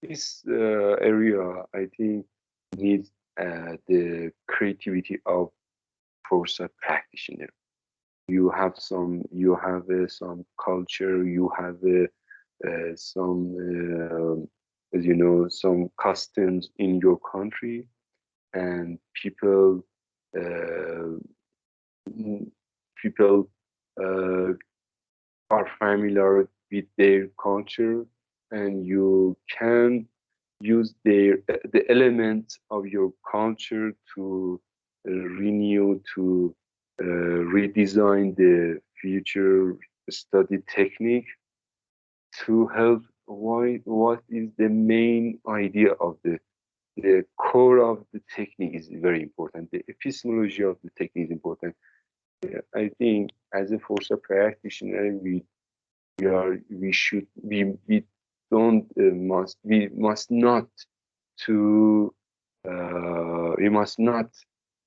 This area, I think, needs the creativity of foresight practitioner. You have some culture, you have some, as you know, some customs in your country, and uh, mm, people uh, are familiar with their culture, and you can use the elements of your culture to renew, to redesign the future study technique to help. What is the main idea of the core of the technique is very important. The epistemology of the technique is important. I think as a force practitioner, we don't we must not to we must not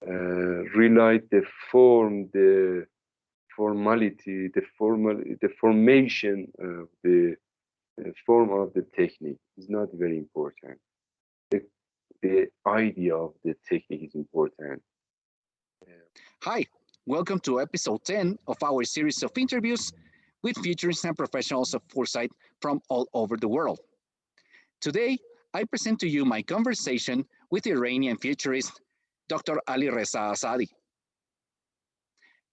rely the form, the formality, the formation of the form of the technique is not very important. The, the idea of the technique is important. Hi, welcome to episode 10 of our series of interviews with futurists and professionals of foresight from all over the world. Today, I present to you my conversation with Iranian futurist Dr. Alireza Asadi.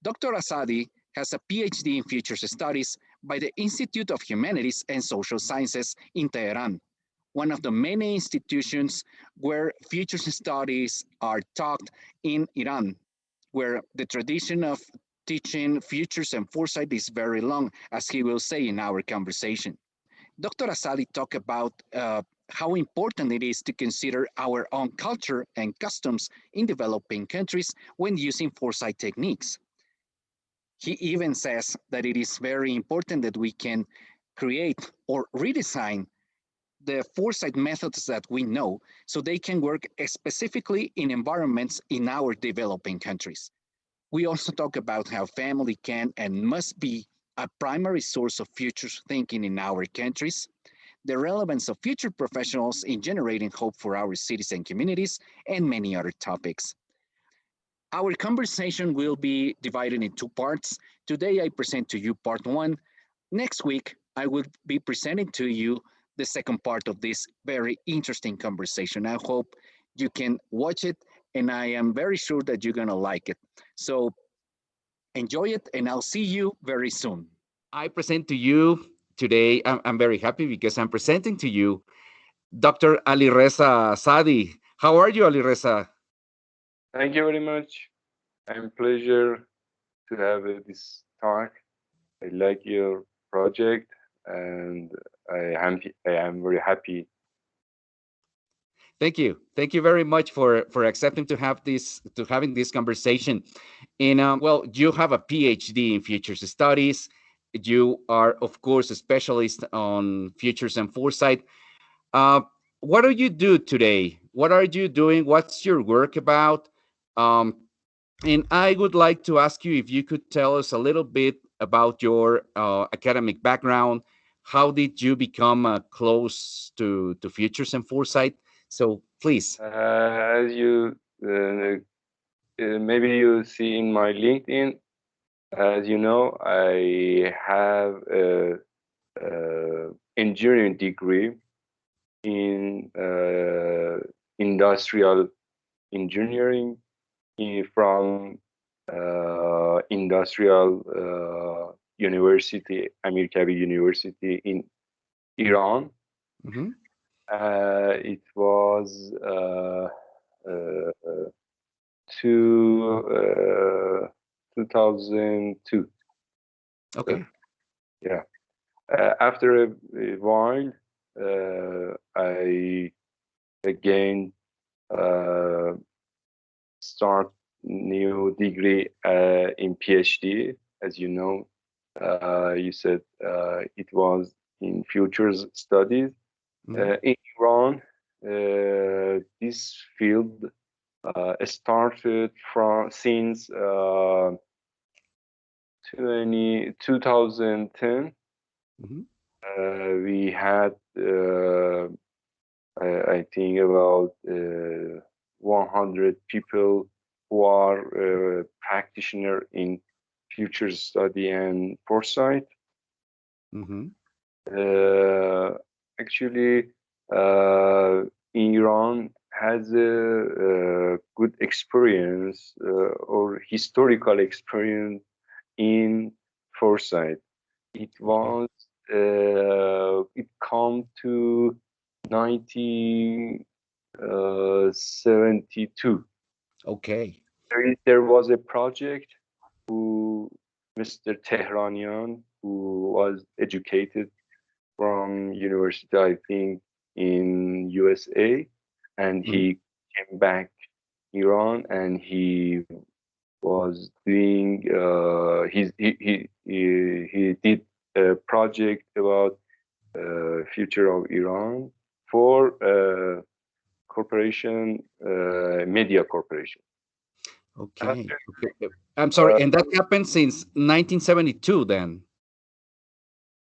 Dr. Asadi has a PhD in Futures Studies by the Institute of Humanities and Social Sciences in Tehran, one of the many institutions where futures studies are taught in Iran, where the tradition of teaching futures and foresight is very long, as he will say in our conversation. Dr. Asadi talked about how important it is to consider our own culture and customs in developing countries when using foresight techniques. He even says that it is very important that we can create or redesign the foresight methods that we know so they can work specifically in environments in our developing countries. We also talk about how family can and must be a primary source of future thinking in our countries, the relevance of future professionals in generating hope for our cities and communities, and many other topics. Our conversation will be divided in two parts. Today, I present to you part one. Next week, I will be presenting to you the second part of this very interesting conversation. I hope you can watch it, and I am very sure that you're going to like it. So enjoy it, and I'll see you very soon. I present to you today, I'm very happy because I'm presenting to you Dr. Alireza Asadi. How are you, Alireza? Thank you very much. I'm pleasure to have this talk. I like your project, and I am very happy. Thank you. Thank you very much for accepting to have this to having this conversation. And well, you have a PhD in futures studies. You are, of course, a specialist on futures and foresight. Uh, what do you do today? What are you doing? What's your work about? Um, and I would like to ask you if you could tell us a little bit about your academic background. How did you become close to futures and foresight? So please. As you maybe you see in my LinkedIn, as you know, I have a engineering degree in industrial engineering from industrial university, Amerikabi University in Iran. Mm-hmm. It was to 2002. Uh, Okay. yeah. After a while, I again uh, start new degree in PhD. As you know, you said it was in futures studies Mm-hmm. in Iran. This field started from since 2010. Mm-hmm. We had I think about 100 people who are practitioner in future study and foresight. Mm-hmm. Uh, Actually, uh, Iran has a good experience or historical experience in foresight. It Okay. was it come to 1972. Okay. There was a project who Mr. Tehranian, who was educated from university, I think, in USA, and Mm-hmm. he came back Iran, and he was doing he did a project about future of Iran for corporation, media corporation. Okay. After, Okay. I'm sorry, uh, and that happened since 1972 then.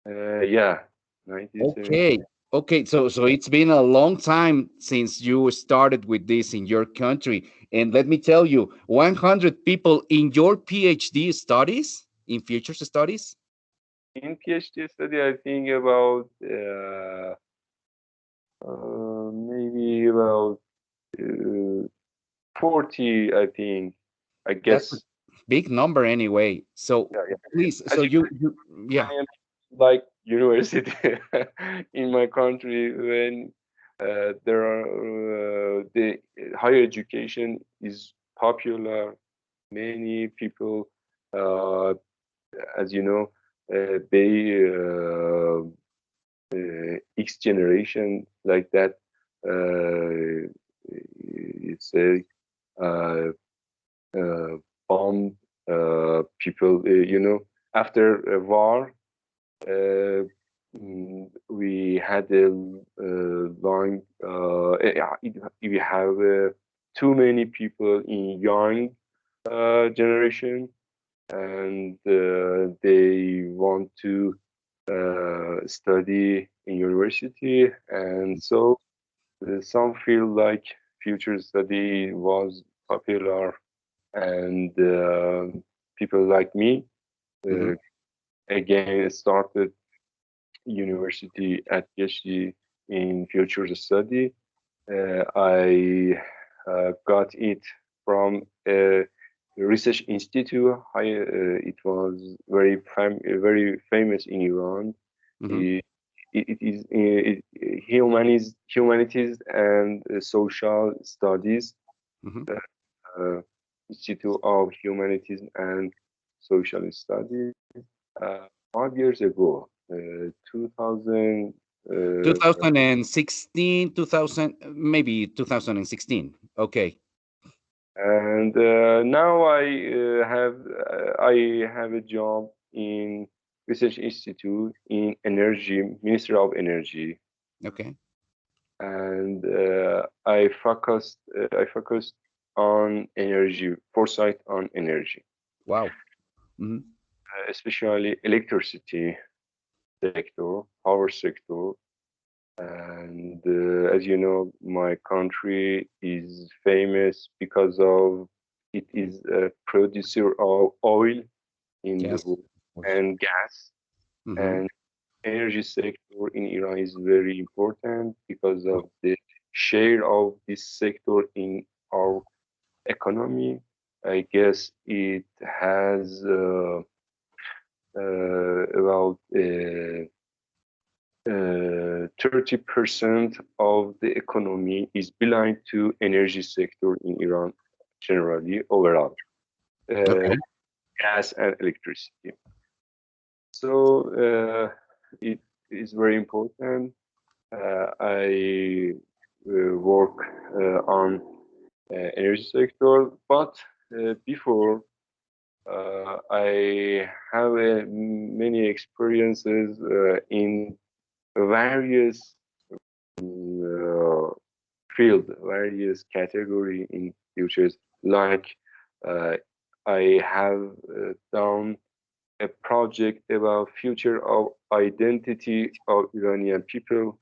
yeah, 1970. Okay. Okay. So it's been a long time since you started with this in your country. And let me tell you, 100 people in your PhD studies, in futures studies? In PhD study, I think about maybe about uh, 40, I think. I That's a guess. big number anyway. So Yeah, yeah. please, so As you you yeah. I am like university in my country when there are the higher education is popular. Many people, uh, as you know, they X generation like that. It's a uh, uh, bomb people. After a war, we had a long. We have too many people in young generation, and they want to study in university, and so some feel like future study was popular, and people like me Hmm. uh, again started university at PhD in future study. I got it from a research institute. It was very famous in Iran. Hmm. It, it is humanities and social studies, Hmm. uh, Institute of Humanities and Social Studies. 5 years ago, 2000. 2016, 2000, maybe 2016. Okay. And now I have a job in research institute in energy, Ministry of Energy, Okay. and I focused on energy, foresight on energy, Wow. Hmm. especially electricity sector, power sector. And as you know, my country is famous because of it is a producer of oil in the Yes, world of course. and gas. Hmm. And energy sector in Iran is very important because of the share of this sector in our economy. I guess it has about 30% of the economy is belong to energy sector in Iran generally overall, uh, Okay. gas and electricity. So it is very important. I work on energy sector, but before I have many experiences in various uh, field, various category in futures. Like uh, I have done a project about future of identity of Iranian people,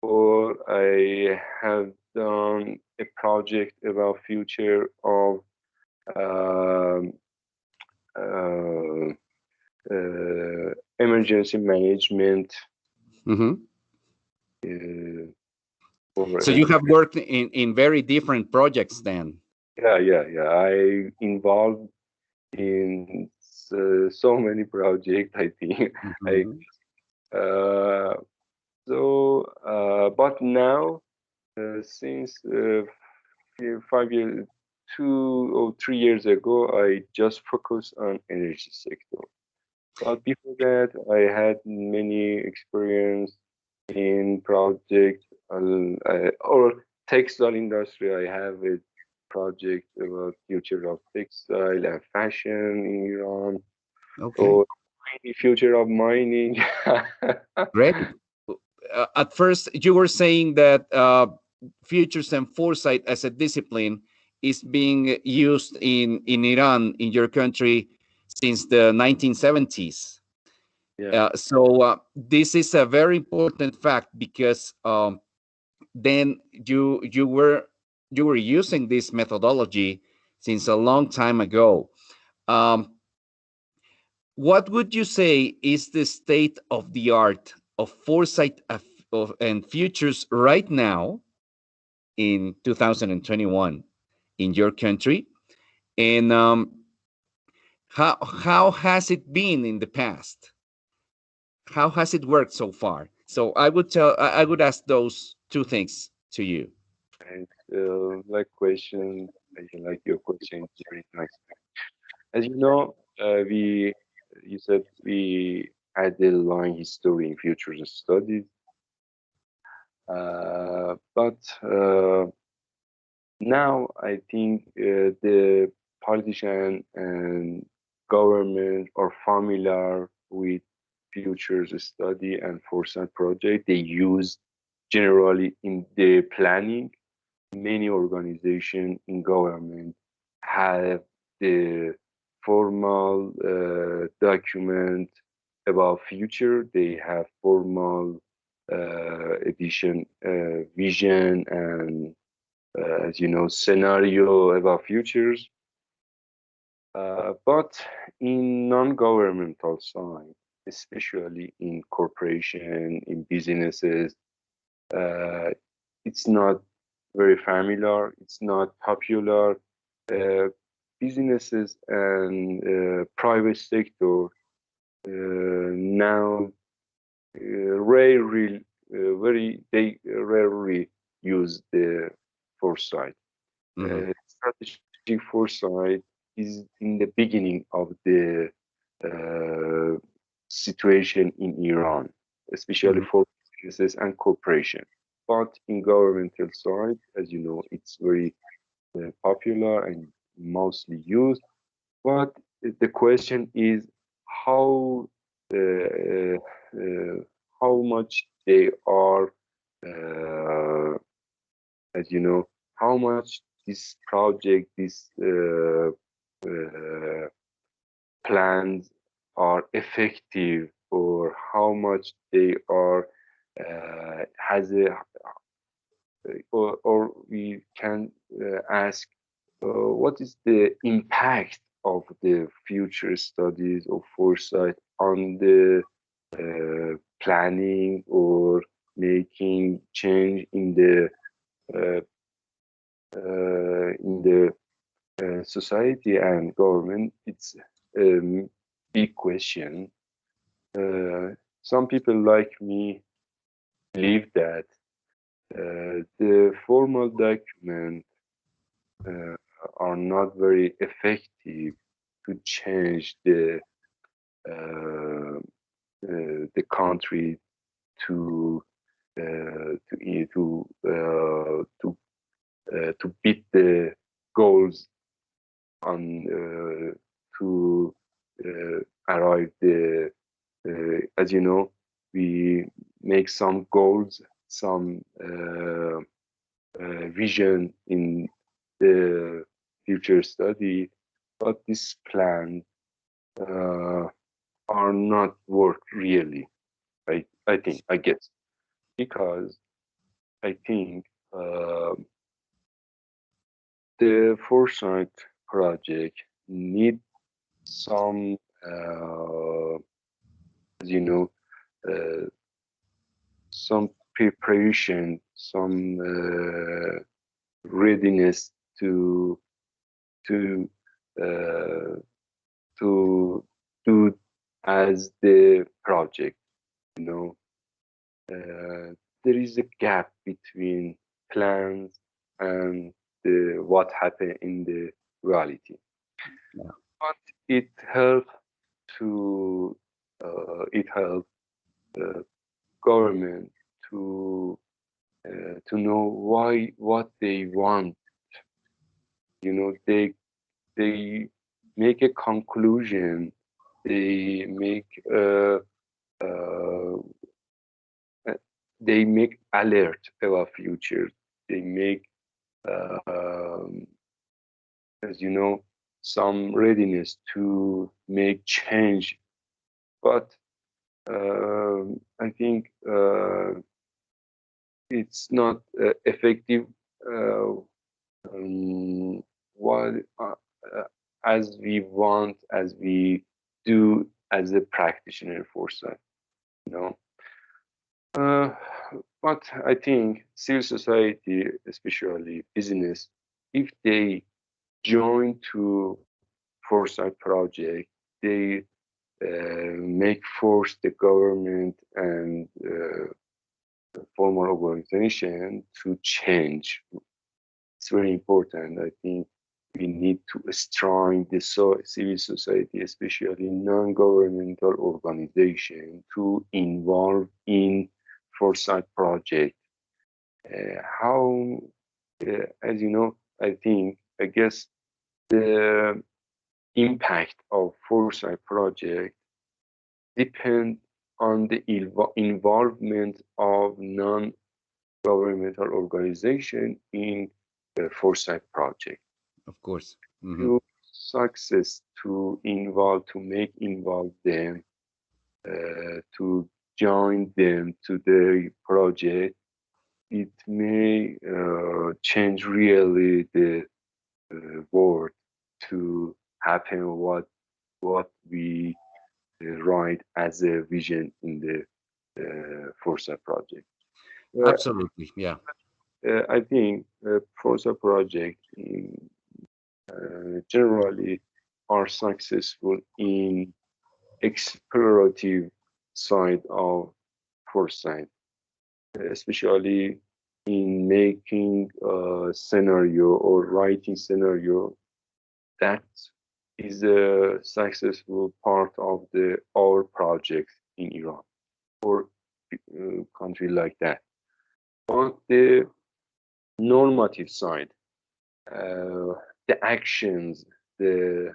or I have done a project about future of um, uh, emergency management. Hmm. Uh, for So you have worked in very different projects then. yeah. I involved in so many projects. I think I Hmm. uh, but now since 5 years, 2 or 3 years ago, I just focused on energy sector. But before that, I had many experience in project or textile industry. I have a project about future of textile and fashion in Iran, Okay, or future of mining. great. At first, you were saying that futures and foresight as a discipline is being used in Iran, in your country, since the 1970s. Yeah, So this is a very important fact because then you were using this methodology since a long time ago. Um, what would you say is the state of the art of foresight and futures right now in 2021 in your country? And how has it been in the past? How has it worked so far? So I would ask those two things to you. and like question, I like your question. It's very nice. As you know, you said we had a long history in futures studies, but now I think the politician and government are familiar with futures study and foresight project. They use generally in the planning. Many organizations in government have the formal document about future. They have formal edition vision and as you know scenario about futures. But in non-governmental side, especially in corporation, in businesses, uh, it's not very familiar. It's not popular. Uh, Businesses and private sector now rarely, they rarely use the foresight. Hmm. Strategic foresight is in the beginning of the uh, situation in Iran, especially Hmm. for businesses and corporation. But in governmental side, as you know, it's very popular and mostly used. But the question is how uh, uh, how much they are, uh, as you know, how much this project, this uh, plans are effective, or how much they are has a, or we can ask what is the impact of the future studies of foresight on the planning or making change uh, in the society and government. It's a big question. Some people like me believe that the formal document uh, are not very effective to change the country to to beat the goals on to arrive the as you know we make some goals, some vision in the future study, but this plan uh, are not work really. I think I guess because I think the foresight project need some, you know, uh, some preparation, some readiness to to uh, to do as the project. You know, there is a gap between plans and what happened in the reality. Yeah. But it helps it helps the government to to know what they want. They make a conclusion. They make uh, uh, they make alert about future. They make um, as you know some readiness to make change. But I think it's not effective uh, um, what uh, as we want, as we do as a practitioner foresight. You know, uh, but I think civil society, especially business, if they join to foresight project, they make force the government and formal organization to change. It's very important. I think we need to strengthen the civil society, especially non-governmental organization, to involve in foresight project. How, as you know, I guess the impact of foresight project depend on the involvement of non-governmental organization in the foresight project. Of course. Hmm. To success to make involve them, to join them to the project, it may change really the world to happen what we write as a vision in the Forza project. Uh, Absolutely. Yeah. I think Forza project generally are successful in explorative side of foresight, especially in making a scenario or writing scenario that is a successful part of the our projects in Iran or country like that. On the normative side, uh, the actions, the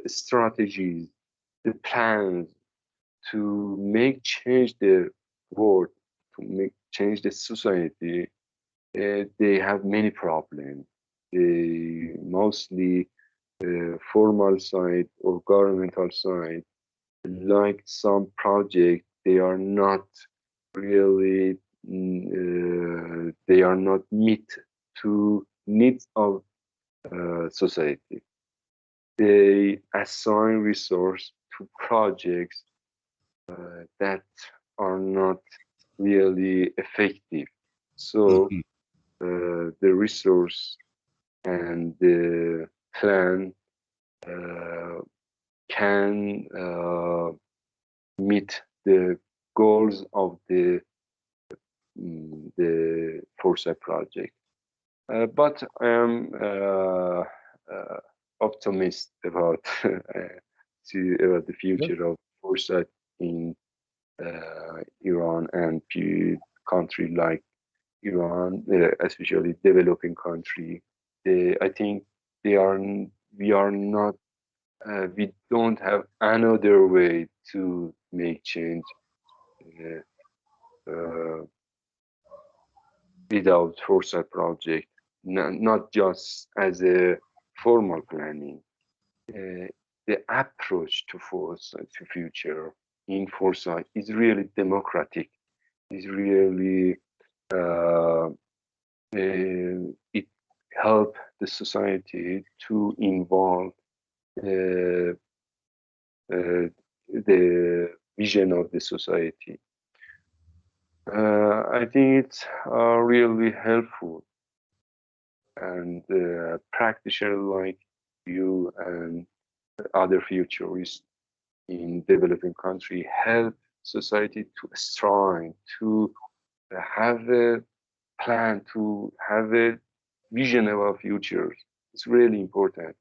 strategies, the plans to make change the world, to make change the society, they have many problems. They mostly formal side or governmental side, like some projects, they are not really they are not meet to needs of society. They assign resource to projects that are not really effective. So Hmm. the resource and the plan uh, can meet the goals of the foresight project. But I am optimist about about the Good. future of foresight in Iran and country like Iran, especially developing country. I think they are. We are not. We don't have another way to make change uh, uh, without foresight project. Not just as a formal planning. Uh, the approach to foresight to future in foresight is really democratic. Is really society to involve uh, the vision of the society. I think it's really helpful, and practitioners like you and other futurists in developing country help society to strong, to have a plan, to have a vision of our future. It's really important.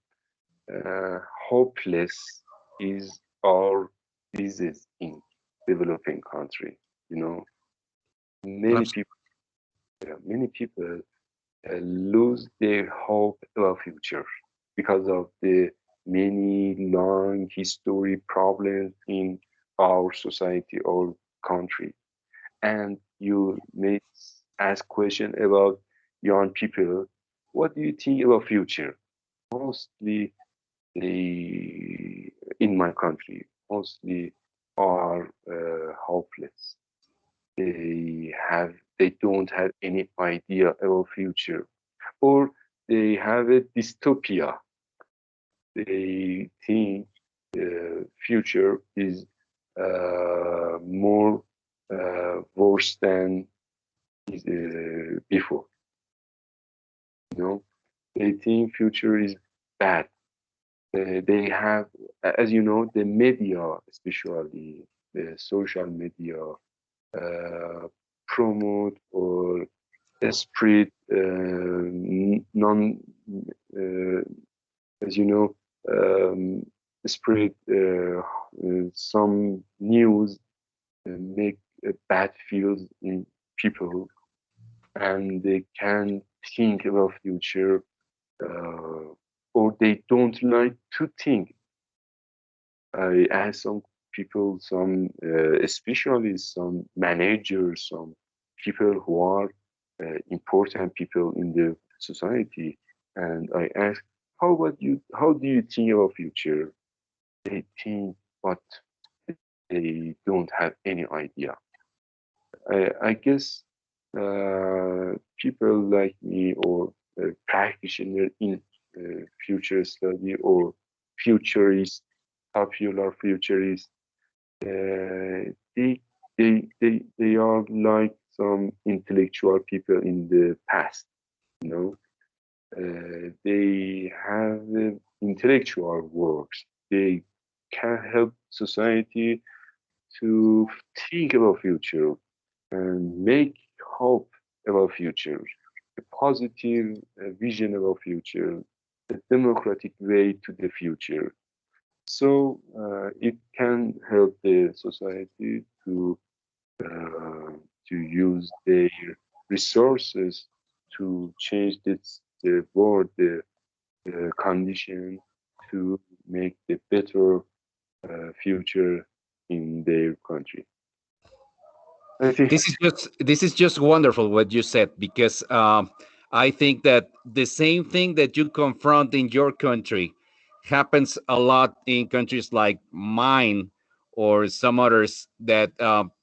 Hopeless is our disease in developing country. You know, many Abs- people, many people lose their hope about future because of the many long history problems in our society or country. And you may ask question about young people, what do you think about future? Mostly they in my country mostly are hopeless. They don't have any idea about future, or they have a dystopia. They think the future is more worse than is, before. You know, they think future is bad. They have, as you know, the media, especially the social media, promote or spread non, uh, as you know, um, spread some news, make bad feels in people, and they can think about future, uh, or they don't like to think. I asked some people, some especially some managers, some people who are important people in the society, and I asked, "How about you? How do you think about future?" They think, but they don't have any idea. I guess people like me or practitioner in future study or futurist, popular futurist, they, they are like some intellectual people in the past, you know. They have intellectual works. They can help society to think about future and make hope about future, a positive vision about future, a democratic way to the future. So it can help the society uh, to use their resources to change the world, the condition to make the better future in their country. I think, this is just wonderful what you said, because I think that the same thing that you confront in your country happens a lot in countries like mine or some others, that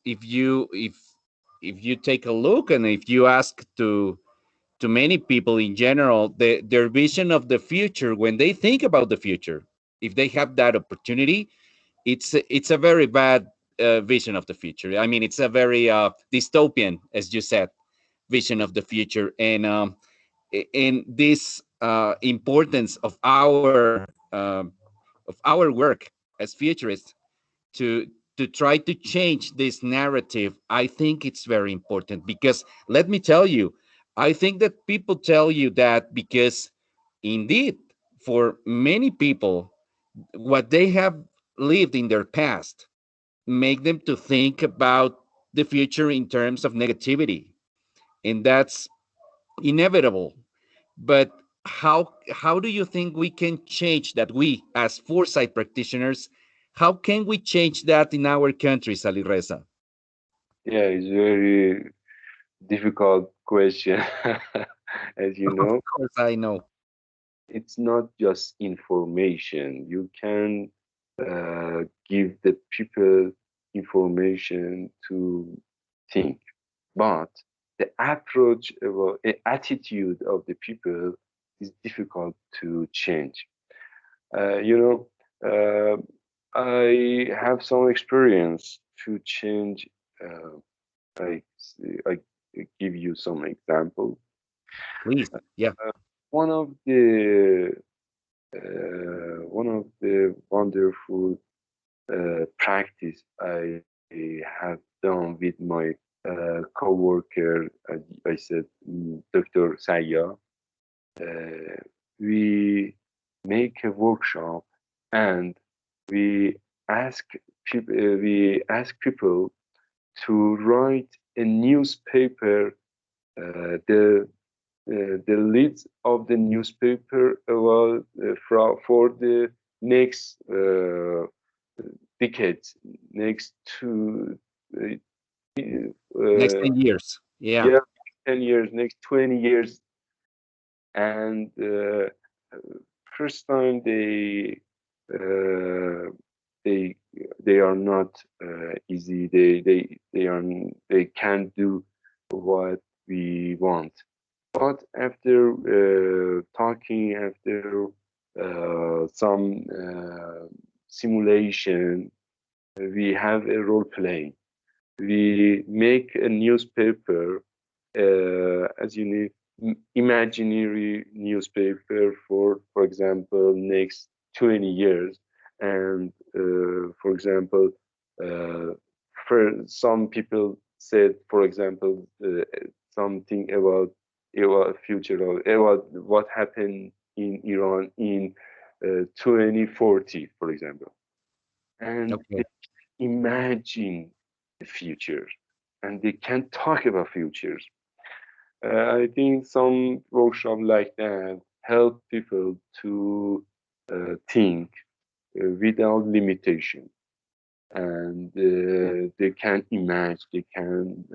if you take a look and if you ask to many people in general, their vision of the future, when they think about the future, if they have that opportunity, it's a very bad vision of the future. I mean, it's a very dystopian, as you said, vision of the future, and this importance of our work as futurists to to try to change this narrative. I think it's very important, because let me tell you, I think that people tell you that because indeed, for many people, what they have lived in their past make them to think about the future in terms of negativity, and that's inevitable. But how do you think we can change that? We, as foresight practitioners, how can we change that in our countries, Alireza? yeah, it's very difficult question. As you Of know, course, I know. it's not just information. You can give the people information to think, but the approach or the attitude of the people is difficult to change. You know, uh, I have some experience to change. Uh, I I give you some example. Please. Yeah. Uh, one of the one of the wonderful practice I have done with my co-worker, I said, Dr. Saya, uh, we make a workshop and we ask people to write a newspaper, the leads of the newspaper for the next decades, next two, uh, Next uh, 10 years. Yeah. yeah, 10 years, next 20 years. And first time uh, they they are not easy. They can't do what we want. But after talking, after some simulation, we have a role play. We make a newspaper, as you need, imaginary newspaper for example, next 20 years. And for example, uh, for some people said, for example, something about future of about what happened in Iran in 2040, for example, and Okay. imagine the future and they can talk about futures. I think some workshop like that help people to think without limitation, and they can imagine, they can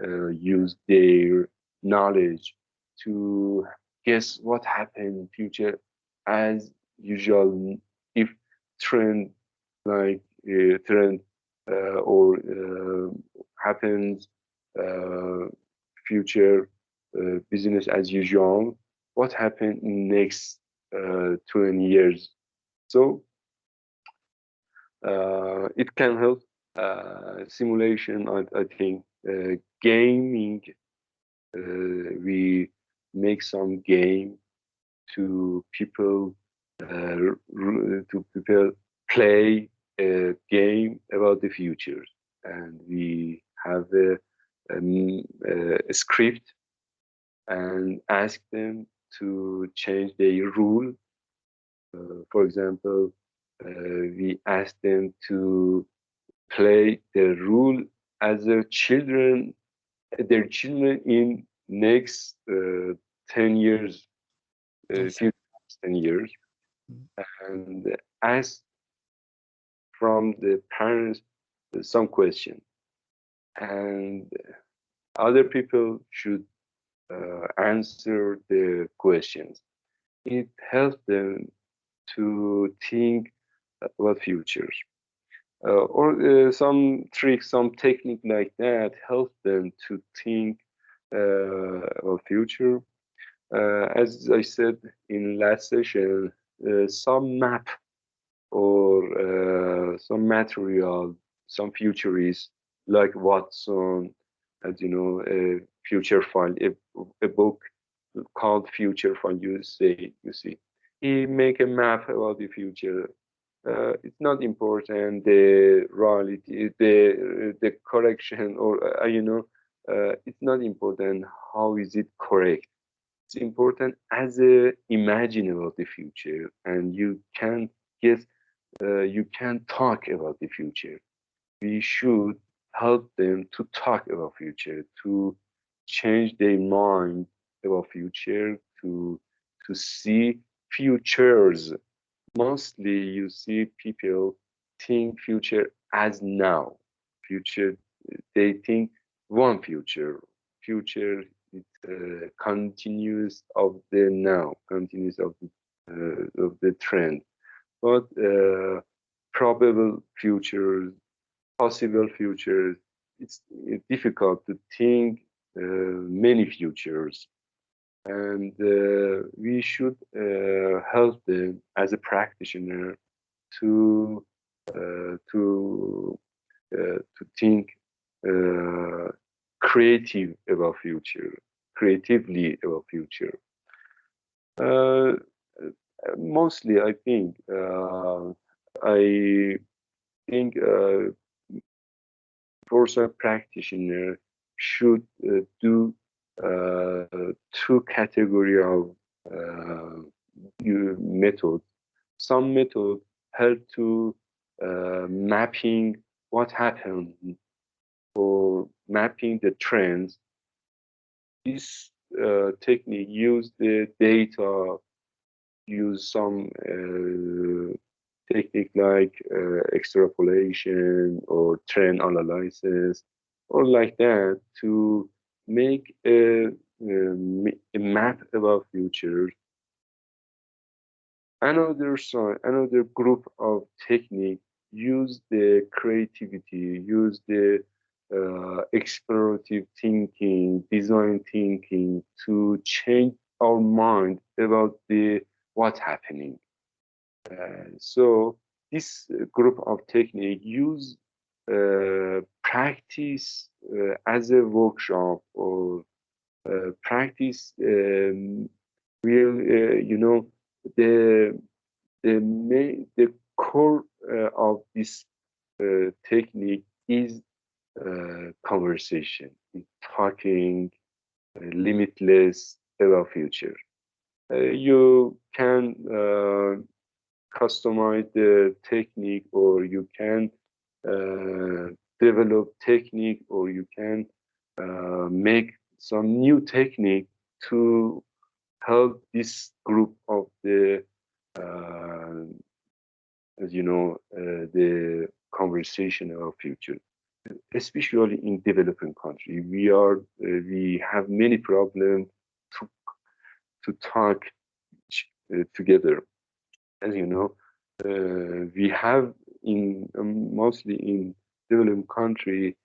use their knowledge to guess what happened in future. As usual, if trend like trend or happens, uh, future business as usual, what happened in next 20 years. So it can help simulation. I think gaming. We make some game to people to people play a game about the future, and we have a script and ask them to change their rule. For example, we ask them to play the rule as their children in next 10 years, Nice. future 10 years, and ask from the parents some question. And other people should answer the questions. It helps them to think about futures. Or some tricks, some technique like that help them to think about future. As I said in last session, some map or some material, some futurists like Watson, as you know, a future fund, a book called Future Fund. You see, he make a map about the future. It's not important the reality, the correction, or it's not important how is it correct. It's important as a imagine about the future, and you can guess, you can talk about the future. We should help them to talk about future, to change their mind about future, to see futures. Mostly you see people think future as now. Future, they think one future. Future is continuous of the now, continuous of the trend. But probable futures, possible futures, it's difficult to think many futures. and we should help them as a practitioner to to think uh, creative about future, creatively about future. Uh, Mostly, I think foresight practitioner should do two category of uh, methods. Some method help to mapping what happened or mapping the trends. This technique use the data, use some technique like extrapolation or trend analysis or like that to make a map about future. Another group of technique use the creativity, use the explorative thinking, design thinking to change our mind about the what's happening. So this group of technique use practice as a workshop or practice real, the the core of this technique is conversation, talking limitless about future. You can customize the technique, or you can develop technique, or you can make some new technique to help this group of the uh, as you know the conversation of future, especially in developing country. We have many problems to talk together. As you know, we have in mostly in developing country,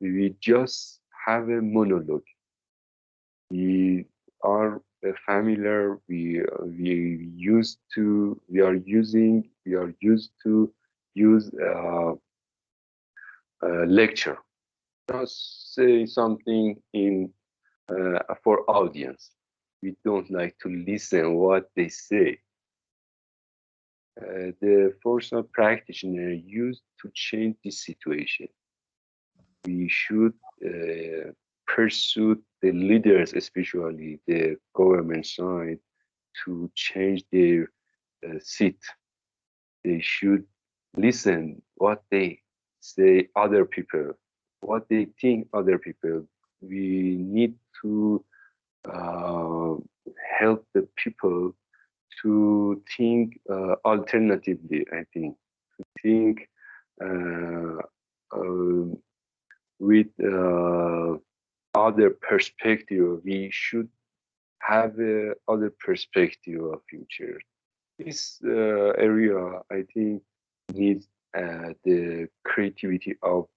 we just have a monologue. We are familiar. We are used to use lecture. Just say something in for audience. We don't like to listen what they say. The foresight practitioner used to change this situation. We should pursue the leaders, especially the government side, to change their seat. They should listen what they say other people, what they think other people. We need to uh, help the people to think alternatively. I think uh, uh, with other perspective. We should have other perspective of future. This area, I think, needs the creativity of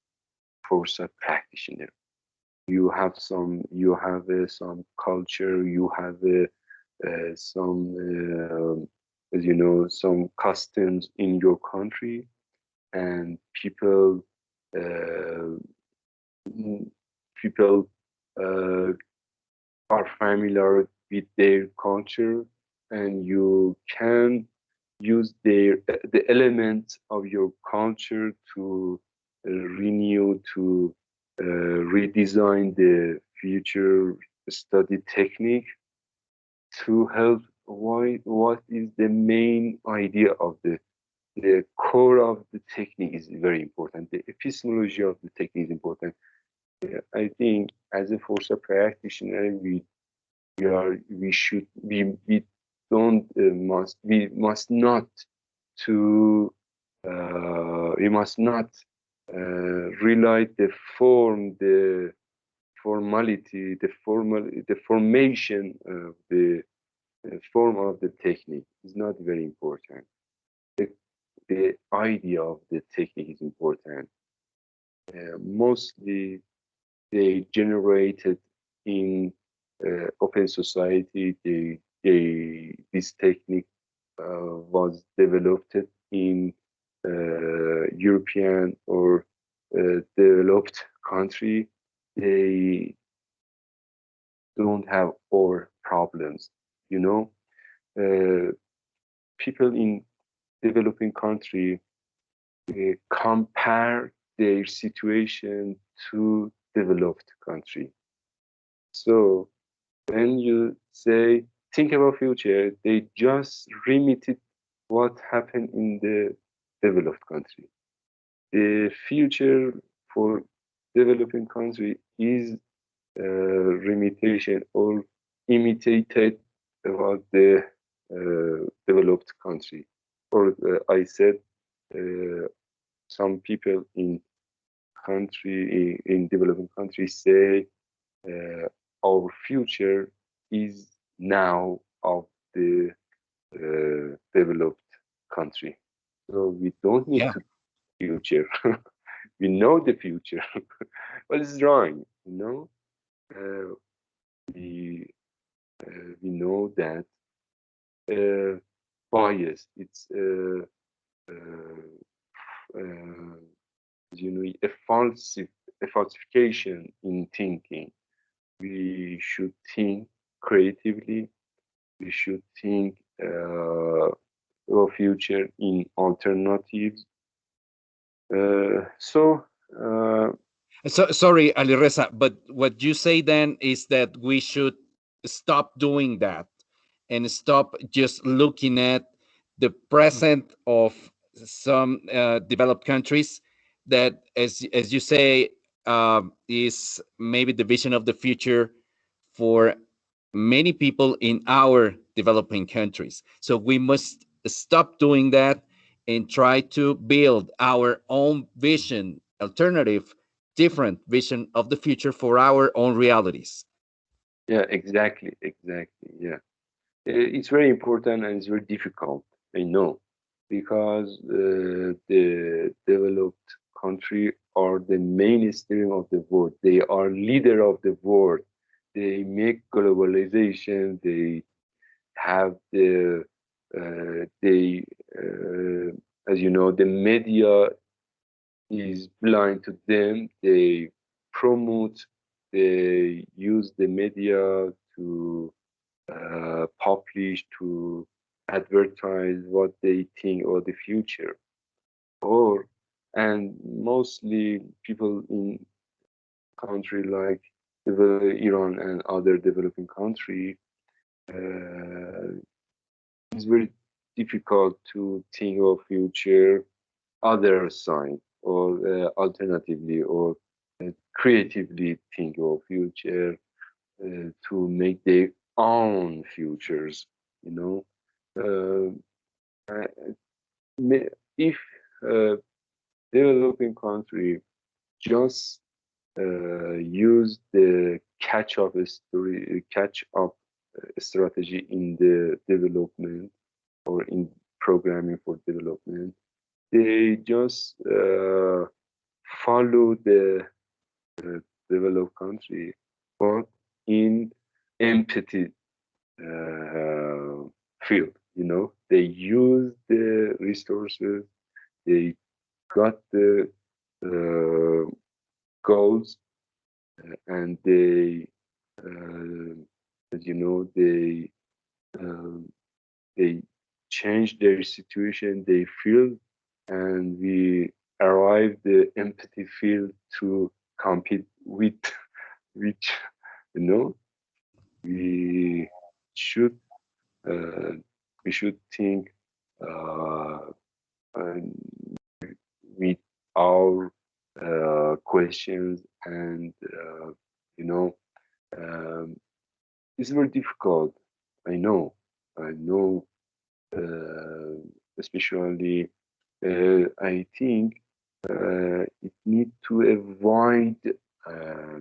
foresight practitioner. You have some culture, you have some, as you know, some customs in your country, and uh, people uh, are familiar with their culture, and you can use the elements of your culture to renew, to redesign the future study technique to help. What is the main idea of the core of the technique is very important. The epistemology of the technique is important. I think as a foresight practitioner, we don't we must not to we must not rely the form, the formality, the formation of the form of the technique is not very important. The, the idea of the technique is important. Mostly they generated in open society. This technique was developed in European or developed country. They don't have our problems. You know, uh, people in developing country compare their situation to developed country. So when you say think about future, they just limited what happened in the developed country. The future for developing country is limitation or imitated about the developed country. Or I said some people in in developing countries say our future is now of the developed country. So we don't need Yeah. to future. We know the future. What is wrong? Uh, we we know that uh, bias. It's uh, a falsification in thinking. We should think creatively. We should think our future in alternatives. So So sorry, Alireza, but what you say then is that we should stop doing that and stop just looking at the present of some developed countries that, as you say, is maybe the vision of the future for many people in our developing countries. So we must stop doing that and try to build our own vision, alternative, different vision of the future for our own realities. yeah, exactly. Yeah. It's very important and it's very difficult. I know because the developed country are the mainstream of the world. They are leader of the world. They make globalization. They have they as you know the media is blind to them. They promote. They use the media to publish to advertise what they think of the future or and mostly people in country like Iran and other developing country uh, it's very difficult to think of future other side or alternatively or creatively think of future to make their own futures you know uh, uh, if uh, developing country just use the catch up strategy in the development or in programming for development, they just follow the uh, developed country, but in empathy uh, field. They use the resources, they got the uh, goals, and uh, as you know, um, they change their situation, they feel, and we arrive the empathy field to compete with which you know we should uh, we should think uh, and with our questions and you know um, it's very difficult. I know uh, especially I think it need to avoid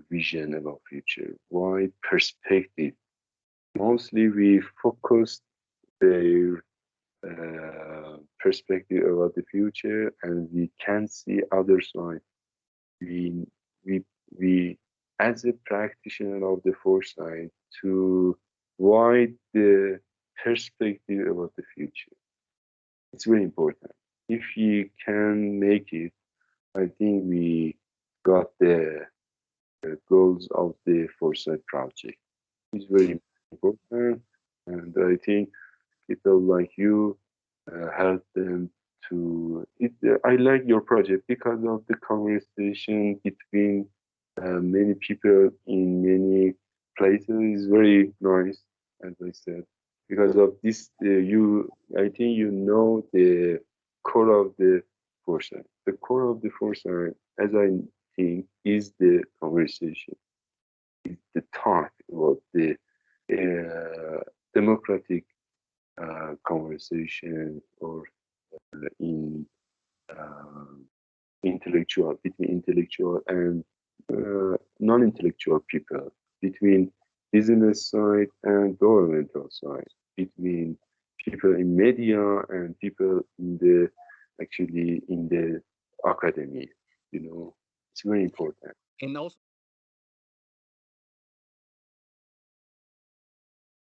vision about future wide perspective. Mostly we focus their perspective about the future and we can see other side. We we we as a practitioner of the foresight to wide the perspective about the future. It's very important. If you can make it, I think we got the goals of the foresight project. It's very important, and I think people like you help them to. I like your project because of the conversation between many people in many places is very nice, as I said. Because of this, I think you know the core of the foresight. The core of the foresight, as I think, is the conversation, is the talk about the democratic conversation or in uh, intellectual between intellectual and non-intellectual people, between business side and governmental side, between people in media and people in the actually in the academy. You know, it's very important. And also